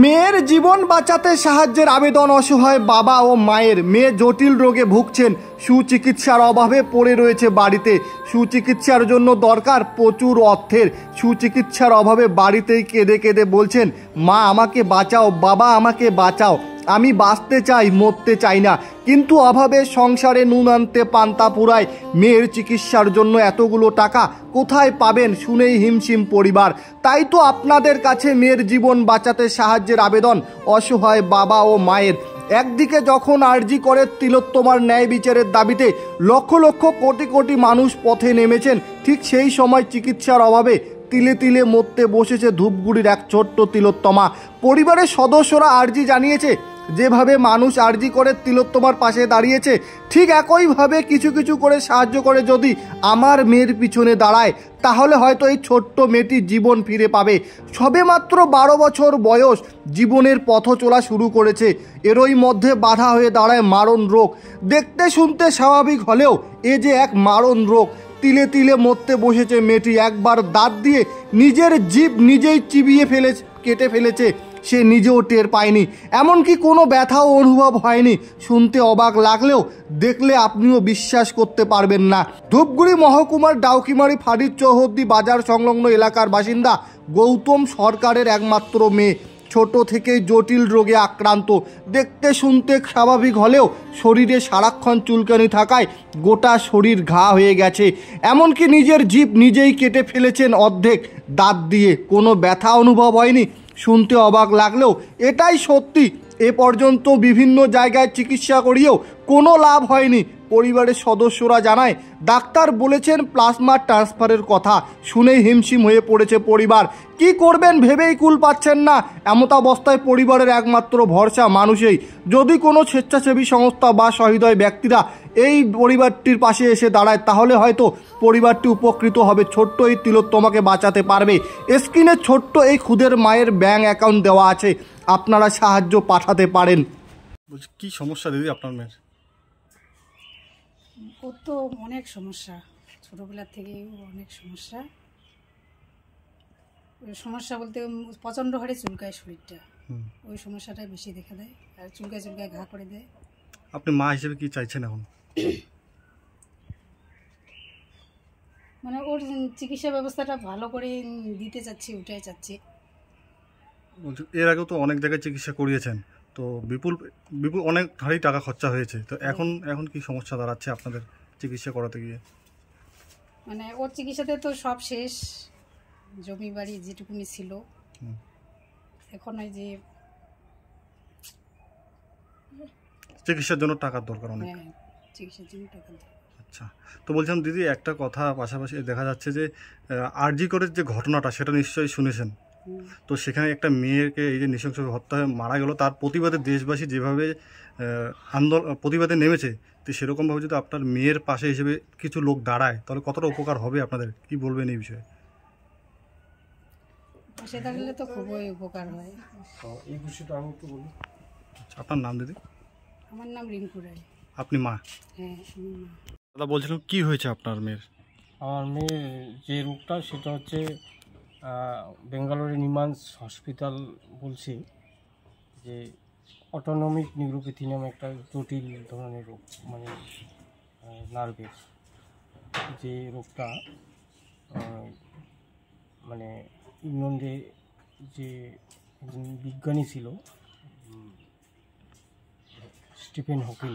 মেয়ের জীবন বাঁচাতে সাহায্যের আবেদন অসহায় বাবা ও মায়ের। মেয়ে জটিল রোগে ভুগছেন, সুচিকিৎসার অভাবে পড়ে রয়েছে বাড়িতে। সুচিকিৎসার জন্য দরকার প্রচুর অর্থের। সুচিকিৎসার অভাবে বাড়িতেই কেঁদে কেঁদে বলছেন, মা আমাকে বাঁচাও, বাবা আমাকে বাঁচাও, আমি বাঁচতে চাই, মরতে চাই না। কিন্তু অভাবে সংসারে নুন আনতে পান্তা পুরায়। মেয়ের চিকিৎসার জন্য এতগুলো টাকা কোথায় পাবেন শুনেই হিমশিম পরিবার। তাই তো আপনাদের কাছে মেয়ের জীবন বাঁচাতে সাহায্যের আবেদন অসহায় বাবা ও মায়ের। একদিকে যখন আর্জি করে তিলোত্তমার ন্যায় বিচারের দাবিতে লক্ষ লক্ষ কোটি কোটি মানুষ পথে নেমেছেন, ঠিক সেই সময় চিকিৎসার অভাবে তিলে তিলে মরতে বসেছে ধূপগুড়ির এক ছোট্ট তিলোত্তমা। পরিবারের সদস্যরা আর্জি জানিয়েছে, যেভাবে মানুষ আর্জি করে তিলোত্তমার পাশে দাঁড়িয়েছে, ঠিক একইভাবে কিছু কিছু করে সাহায্য করে যদি আমার মেয়ের পিছনে দাঁড়ায়, তাহলে হয়তো এই ছোট্ট মেয়েটি জীবন ফিরে পাবে। সবেমাত্র 12 বছর বয়স, জীবনের পথ চলা শুরু করেছে। এরই মধ্যে বাধা হয়ে দাঁড়ায় মারণ রোগ। দেখতে শুনতে স্বাভাবিক হলেও এ যে এক মারণ রোগ। তিলে তিলে মরতে বসেছে মেয়েটি। একবার দাঁত দিয়ে নিজের জিভ নিজেই চিবিয়ে কেটে ফেলেছে, সে নিজেও টের পায়নি, এমনকি কোনো ব্যথাও অনুভব হয়নি। শুনতে অবাক লাগলেও দেখলে আপনিও বিশ্বাস করতে পারবেন না। ধূপগুড়ি মহকুমার ডাউকিমারি ফাঁড়ির চৌহদ্দি বাজার সংলগ্ন এলাকার বাসিন্দা গৌতম সরকারের একমাত্র মেয়ে। ছোট থেকেই জটিল রোগে আক্রান্ত। দেখতে শুনতে স্বাভাবিক হলেও শরীরে সারাক্ষণ চুলকানি থাকায় গোটা শরীর ঘা হয়ে গেছে। এমনকি নিজের জিভ নিজেই কেটে ফেলেছেন অর্ধেক দাঁত দিয়ে। কোনো ব্যথা অনুভব হয়নি। শুনতে অবাক লাগলেও এটাই সত্যি। এ পর্যন্ত বিভিন্ন জায়গায় চিকিৎসা করিয়েও কোনো লাভ হয়নি। পরিবারের সদস্যরা জানায়, ডাক্তার বলেছেন প্লাজমা ট্রান্সফারের কথা। শুনেই হিমশিম হয়ে পড়েছে পরিবার। কি করবেন ভেবেই কুল পাচ্ছেন না। এমতাবস্থায় পরিবারের একমাত্র ভরসা মানুষই। যদি কোনো স্বেচ্ছাসেবী সংস্থা বা সহৃদয় ব্যক্তিরা এই পরিবারটির পাশে এসে দাঁড়ায়, তাহলে হয়তো পরিবারটি উপকৃত হবে, ছোট্ট এই তিলোত্তমাকে বাঁচাতে পারবে। স্ক্রিনে ছোট্ট এই খুদের মায়ের ব্যাংক অ্যাকাউন্ট দেওয়া আছে, আপনারা সাহায্য পাঠাতে পারেন। বলছি, কি সমস্যা দিদি আপনার মেয়ের? ওর তো অনেক সমস্যা, ছোটোবেলার থেকেই অনেক সমস্যা। ওই সমস্যা বলতে প্রচণ্ড হারে চুলকায় শরীরটা, ওই সমস্যাটাই বেশি দেখা দেয়, আর চুলকায় চুলকায় ঘা করে দেয়। আপনি মা হিসেবে কি চাইছেন এখন? মানে ওর চিকিৎসা ব্যবস্থাটা ভালো করে দিতে চাচ্ছি, ওটাই চাচ্ছি। বলছি, এর আগেও তো অনেক জায়গায় চিকিৎসা করিয়েছেন, তো বিপুল বিপুল অনেক হারেই টাকা খরচা হয়েছে, তো এখন কি সমস্যা দাঁড়াচ্ছে আপনাদের চিকিৎসা করাতে গিয়ে? মানে ওর চিকিৎসাতে তো সব শেষ, জমি বাড়ি যেটুকুনি ছিল, এখন ওই যে চিকিৎসার জন্য টাকার দরকার অনেক। হ্যাঁ, চিকিৎসার জন্য টাকা দরকার। আচ্ছা, তো বলছিলাম দিদি, একটা কথা পাশাপাশি দেখা যাচ্ছে যে আরজি করের যে ঘটনাটা, সেটা নিশ্চয়ই শুনেছেন। তো সেখানে একটা মেয়েকে এই যে নৃশংসভাবে হত্যা হয়ে মারা গেল, তার প্রতিবাদে দেশবাসী যেভাবে প্রতিবাদে নেমেছে, তো সেরকমভাবে যদি আপনার মেয়ের পাশে হিসেবে কিছু লোক দাঁড়ায়, তাহলে কতটা উপকার হবে আপনাদের? কি বলবেন এই বিষয়ে? পাশে দাঁড়ালে তো খুবই উপকার হয়। এই বিষয়টা আমি একটু বলি। আচ্ছা, আপনার নাম দিদি? আমার নাম রিঙ্কু রায়। আপনি মা? হ্যাঁ, আমি মা। দাদা, বলছিলাম কি হয়েছে আপনার মেয়ের? আমার মেয়ের যে রোগটা, সেটা হচ্ছে বেঙ্গালোরে নিমান্স হসপিটাল বলছে যে অটোনমিক নিউরোপ্যাথি নামে একটা জটিল ধরনের রোগ, মানে নার্ভের যে রোগটা। মানে ইংল্যান্ডে যে একজন বিজ্ঞানী ছিল, স্টিফেন হকিং,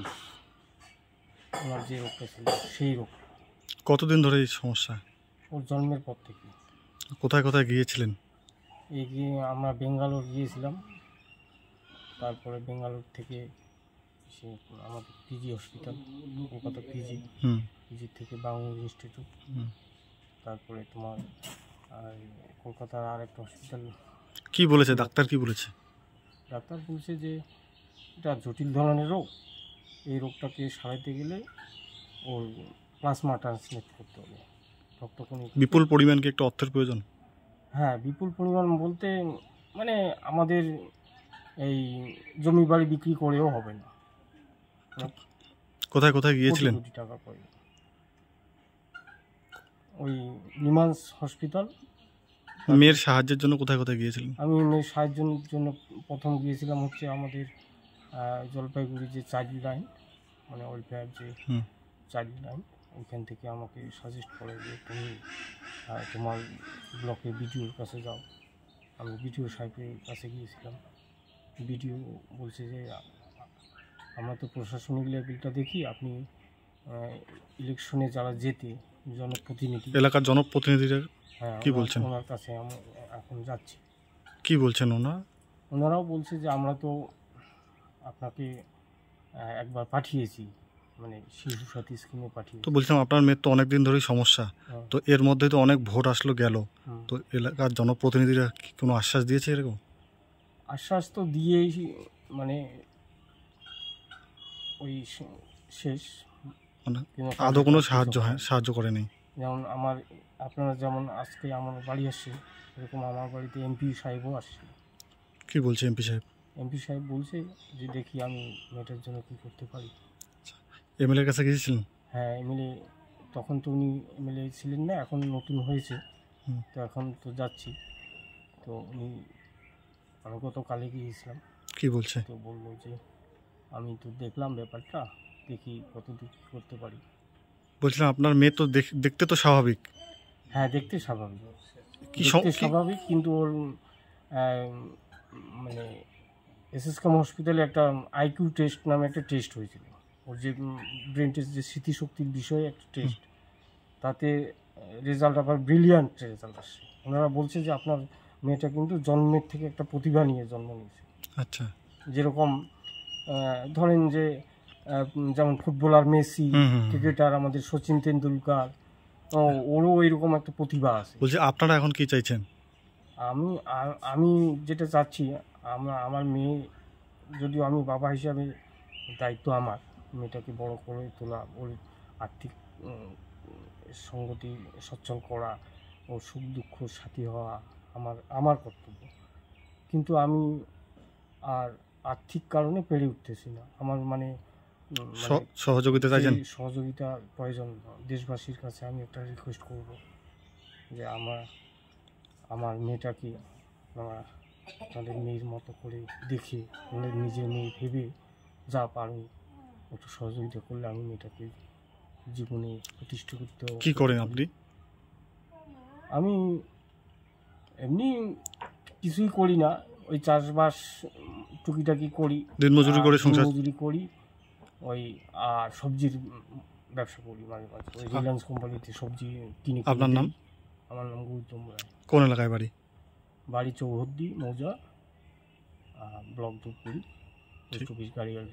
ওনার যে রোগটা ছিল, সেই রোগ। কতদিন ধরে এই সমস্যা? ওর জন্মের পর থেকে। কোথায় কোথায় গিয়েছিলেন? গিয়ে আমরা বেঙ্গালোর গিয়েছিলাম, তারপরে বেঙ্গালোর থেকে সে আমাদের পিজি হসপিটাল, কলকাতা পিজি থেকে বাংলা ইনস্টিটিউট, তারপরে তোমার কলকাতার আর একটা হসপিটাল। কি বলেছে ডাক্তার? কি বলেছে? ডাক্তার বলছে যে এটা জটিল ধরনের রোগ, এই রোগটাকে সারাইতে গেলে ওর প্লাজমা ট্রান্সমিট করতে হবে, রক্তকণিকা। বিপুল পরিমাণ কি একটা অর্থের প্রয়োজন? হ্যাঁ, বিপুল পরিমাণ বলতে মানে আমাদের এই জমি বাড়ি বিক্রি করেও হবে না। কোথায় কোথায় গিয়েছিলেন? কোটি টাকা করে। ওই নিমান্স হসপিটাল, মেয়ের সাহায্যের জন্য কোথায় কোথায় গিয়েছিলেন? আমি মেয়ের সাহায্যের জন্য প্রথম গিয়েছিলাম হচ্ছে আমাদের জলপাইগুড়ি যে চাইল্ড লাইন, মানে ওয়েলফেয়ার যে হুম। চাইল্ড লাইন, ওইখান থেকে আমাকে সাজেস্ট করে যে তুমি তোমার ব্লকে বিডিওর কাছে যাও। আমি বিডিও সাহেবের কাছে গিয়েছিলাম। বিডিও বলছে যে আমরা তো প্রশাসনিক লেভেলটা দেখি, আপনি ইলেকশনে যারা যেতে জনপ্রতিনিধি, এলাকার জনপ্রতিনিধিরা হ্যাঁ কি বলছেন? ওনার কাছে আমি এখন যাচ্ছি। কি বলছেন ওনারা? ওনারাও বলছে যে আমরা তো আপনাকে একবার পাঠিয়েছি, মানে শিশু সাথী স্কিমে তো পাঠিয়েছি। বলছিলাম আপনার মেয়ের তো অনেক দিন ধরেই সমস্যা, হ্যাঁ। তো এর মধ্যে তো অনেক ভোট আসলো গেল, হুম। তো এলাকার জনপ্রতিনিধিরা কি কোনো আশ্বাস দিয়েছে এরকম? আশ্বাস তো দিয়েই মানে ওই শেষ, মানে কিন্তু আদৌ কোনো কিছু সাহায্য করেনি? যেমন আপনারা যেমন আজকে আমার বাড়ি আসছে, এরকম আমার বাড়িতে এমপি সাহেবও আসছে। কি বলছে এমপি সাহেব? এমপি সাহেব বলছে যে দেখি আমি মেয়েটার জন্য কী করতে পারি। এমএলএর কাছে গিয়েছিলেন? হ্যাঁ, এমএলএ তখন তো উনি এমএলএ ছিলেন না, এখন নতুন হয়েছে, হুম। তো এখন তো যাচ্ছি। তো উনি, আমি গতকালে গিয়েছিলাম, কি বলছে? তো বললো যে আমি তো দেখলাম ব্যাপারটা, দেখি কতদূর কী করতে পারি। বলছিলাম আপনার মেয়ে তো দেখতে তো স্বাভাবিক। হ্যাঁ, দেখতে স্বাভাবিক, কি দেখতে স্বাভাবিক, কিন্তু ওর মানে এসএসকেএম হসপিটালে একটা আইকিউ টেস্ট নামে একটা টেস্ট হয়েছিল, ওর যে ব্রেন টেস্ট, যে স্মৃতিশক্তির বিষয়ে একটা টেস্ট, তাতে রেজাল্ট আবার ব্রিলিয়ান্ট রেজাল্ট আসছে। ওনারা বলছে যে আপনার মেয়েটা কিন্তু জন্মের থেকে একটা প্রতিভা নিয়ে জন্ম নিয়েছে। আচ্ছা। যেরকম ধরেন যে যেমন ফুটবলার মেসি, ক্রিকেটার আমাদের সচিন তেন্ডুলকার, ওরও এরকম একটা প্রতিভা আছে। বলছি আপনারা এখন কি চাইছেন? আমি যেটা চাচ্ছি, আমার মেয়ে, যদিও আমি বাবা হিসাবে দায়িত্ব আমার মেয়েটাকে বড় করে তোলা, ওর আর্থিক সঙ্গতি সচ্ছল করা, ওর সুখ দুঃখ সাথী হওয়া আমার কর্তব্য, কিন্তু আমি আর আর্থিক কারণে পেরে উঠতেছি না। আমার মানে সহযোগিতা চাইছেন? সহযোগিতা প্রয়োজন। দেশবাসীর কাছে আমি একটা রিকোয়েস্ট করব যে আমার মেয়েটাকে আপনাদের মেয়ের মতো করে দেখে, আমাদের নিজের মেয়ে ভেবে যা পারো একটু সহযোগিতা করলে আমি মেয়েটাকে জীবনে প্রতিষ্ঠা করতে। কি করেন আপনি? আমি এমনি কিছুই করি না, ওই চাষবাস টুকিটাকি করি, দিনমজুরি করে সংসার? মজুরি করি, ওই আর সবজির ব্যবসা করি মাঝে মাঝে, ওই রিলায়েন্স কোম্পানিতে সবজি কিনে। আপনার নাম? আমার নাম গৌতম রায়। কোন এলাকায় বাড়ি? বাড়ি চৌহদ্দি মৌজা, ব্লক দুপুরি, পোস্ট অফিস গাড়িয়াল।